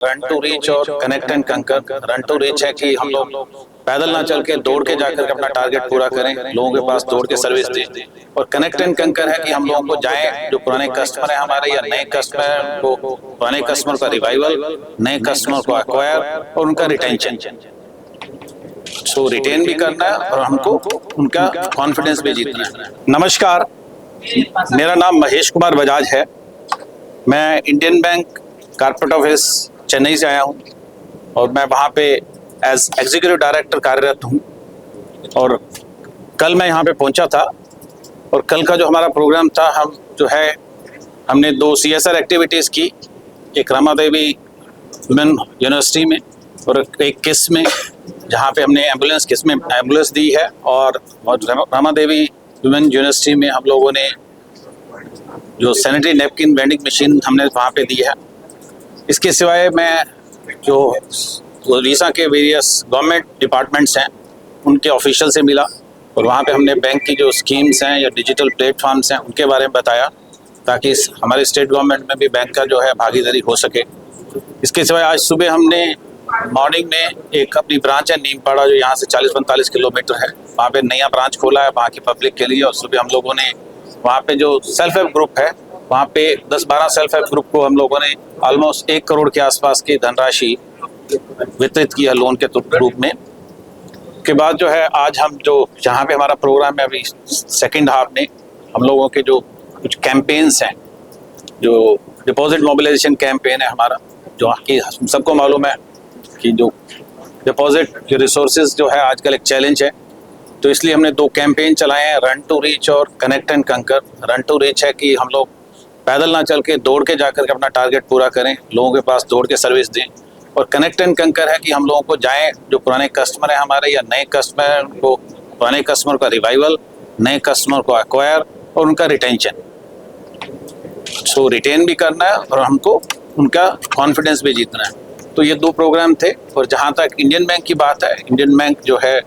Run to reach और connect and कंकर। Run to reach है कि हम लोग पैदल ना चल के दौड़ के जाकर के अपना टारगेट पूरा करें, लोगों के पास दौड़ के सर्विस दें। और कनेक्ट एंड कंकर है कि हम लोगों को जाएं, जो पुराने कस्टमर है हमारे या नए कस्टमर है उनको, पुराने कस्टमर का रिवाइवल, नए कस्टमर को एक्वायर और उनका रिटेंशन। सो रिटेन भी करना है और हमको उनका कॉन्फिडेंस भी जीतना है। नमस्कार, मेरा नाम महेश कुमार बजाज है। मैं Indian bank corporate office Chennai से आया हूँ और मैं वहाँ पे एज एग्जीक्यूटिव डायरेक्टर कार्यरत हूँ। और कल मैं यहाँ पे पहुँचा था और कल का जो हमारा प्रोग्राम था, हमने 2 CSR एक्टिविटीज़ की, एक रमा देवी वुमेन यूनिवर्सिटी में और एक किस में, जहाँ पे हमने किस में एम्बुलेंस दी है। और रमा देवी वुमेन यूनिवर्सिटी में हम लोगों ने जो सैनिटरी नैपकिन वेंडिंग मशीन हमने वहाँ पे दी है। इसके सिवाय मैं जो उड़ीसा के वेरियस गवर्नमेंट डिपार्टमेंट्स हैं उनके ऑफिशियल से मिला और वहाँ पे हमने बैंक की जो स्कीम्स हैं या डिजिटल प्लेटफॉर्म्स हैं उनके बारे में बताया, ताकि हमारे स्टेट गवर्नमेंट में भी बैंक का जो है भागीदारी हो सके। इसके सिवाय आज सुबह हमने मॉर्निंग में एक अपनी ब्रांच है नीमपाड़ा, जो यहाँ से 40-45 किलोमीटर है, वहाँ पे नया ब्रांच खोला है वहाँ की पब्लिक के लिए। और सुबह हम लोगों ने वहाँ पे जो सेल्फ हेल्प ग्रुप है, वहाँ पे 10-12 सेल्फ हेल्प ग्रुप को हम लोगों ने ऑलमोस्ट 1 करोड़ के आसपास की धनराशि वितरित किया लोन के रूप में। के बाद जो है आज हम जो जहाँ पे हमारा प्रोग्राम है अभी सेकंड हाफ में, हम लोगों के जो कुछ कैंपेन्स हैं, जो डिपॉजिट मोबिलाइजेशन कैंपेन है हमारा, जो कि सबको मालूम है कि जो डिपॉजिट जो रिसोर्सेज जो है आजकल एक चैलेंज है, तो इसलिए हमने 2 कैंपेन चलाए हैं, रन टू रीच और कनेक्ट एंड कंकर। रन टू रीच है कि हम लोग पैदल ना चल के दौड़ के जाकर के अपना टारगेट पूरा करें, लोगों के पास दौड़ के सर्विस दें। और कनेक्ट एंड कंकर है कि हम लोगों को जाएं, जो पुराने कस्टमर है हमारे या नए कस्टमर है उनको, पुराने कस्टमर का रिवाइवल, नए कस्टमर को एक्वायर और उनका रिटेंशन। सो रिटेन भी करना है और हमको उनका कॉन्फिडेंस भी जीतना है। तो ये 2 प्रोग्राम थे। और जहाँ तक इंडियन बैंक की बात है, इंडियन बैंक जो है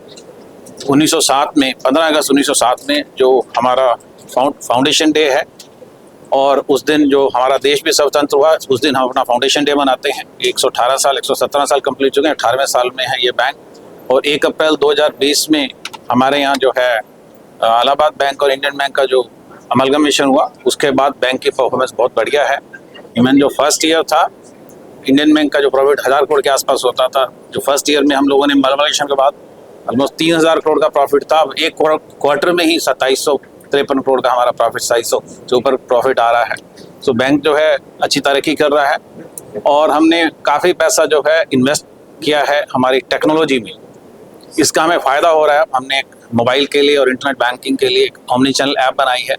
1907 में 15 अगस्त 1907 में जो हमारा फाउंडेशन डे है, और उस दिन जो हमारा देश भी स्वतंत्र हुआ, उस दिन हम अपना फाउंडेशन डे मनाते हैं। 117 साल कंप्लीट हो गए, 18वें साल में है ये बैंक। और 1 अप्रैल 2020 में हमारे यहाँ जो है इलाहाबाद बैंक और इंडियन बैंक का जो अमलगमेशन हुआ, उसके बाद बैंक की परफॉर्मेंस बहुत बढ़िया है। इवन जो फर्स्ट ईयर था इंडियन बैंक का, जो प्रॉफिट 1000 करोड़ के आसपास होता था, जो फर्स्ट ईयर में हम लोगों ने अमलगमेशन के बाद ऑलमोस्ट 3000 करोड़ का प्रॉफिट था। अब 1 क्वार्टर में ही 2753 करोड़ का हमारा प्रॉफिट, 2700 से ऊपर प्रॉफिट आ रहा है। तो बैंक जो है अच्छी तरक्की कर रहा है और हमने काफ़ी पैसा जो है इन्वेस्ट किया है हमारी टेक्नोलॉजी में। इसका हमें फ़ायदा हो रहा है। हमने एक मोबाइल के लिए और इंटरनेट बैंकिंग के लिए एक ओमनी चैनल ऐप बनाई है,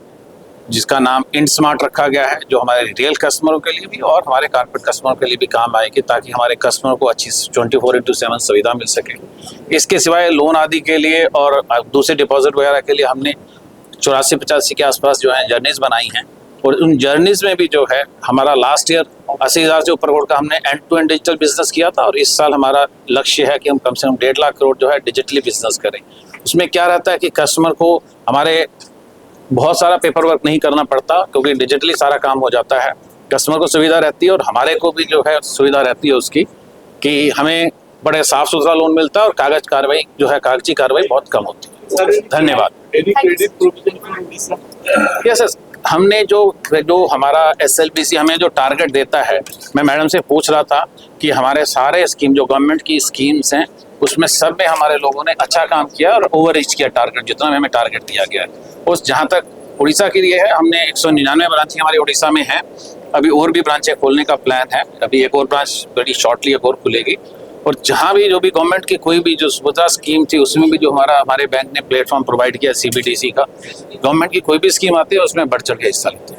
जिसका नाम इंडस्मार्ट रखा गया है, जो हमारे रिटेल कस्टमरों के लिए भी और हमारे कॉर्पोरेट कस्टमरों के लिए भी काम आएगी, ताकि हमारे कस्टमर को अच्छी 24/7 सुविधा मिल सके। इसके सिवाय लोन आदि के लिए और दूसरे डिपॉजिट वगैरह के लिए हमने 84-85 के आसपास जो है जर्नीज बनाई हैं। और उन जर्नीज में भी जो है हमारा लास्ट ईयर 80,000 से ऊपर करोड़ का हमने end to end digital business किया था। और इस साल हमारा लक्ष्य है कि हम कम से कम 1.5 लाख करोड़ जो है डिजिटली बिजनेस करें। उसमें क्या रहता है कि कस्टमर को हमारे बहुत सारा पेपर वर्क नहीं करना पड़ता, क्योंकि डिजिटली सारा काम हो जाता है। कस्टमर को सुविधा रहती है और हमारे को भी जो है सुविधा रहती है उसकी, कि हमें बड़े साफ सुथरा लोन मिलता है और कागजी कार्रवाई बहुत कम होती है। धन्यवाद। यस, हमने जो हमारा SLBC हमें जो टारगेट देता है, मैं मैडम से पूछ रहा था कि हमारे सारे स्कीम जो गवर्नमेंट की स्कीम्स हैं उसमें सब में हमारे लोगों ने अच्छा काम किया और ओवर रीच किया टारगेट, जितना हमें टारगेट दिया गया है। उस जहाँ तक उड़ीसा के लिए है, हमने 199 ब्रांचें हमारी उड़ीसा में हैं। अभी और भी ब्रांचें खोलने का प्लान है, अभी एक और ब्रांच बड़ी शॉर्टली एक और खुलेगी। और जहाँ भी जो भी गवर्नमेंट की कोई भी जो सुविधा स्कीम थी, उसमें भी जो हमारे बैंक ने प्लेटफॉर्म प्रोवाइड किया CBDC का, गवर्नमेंट की कोई भी स्कीम आती है उसमें बढ़ चढ़ के हिस्सा लेते हैं।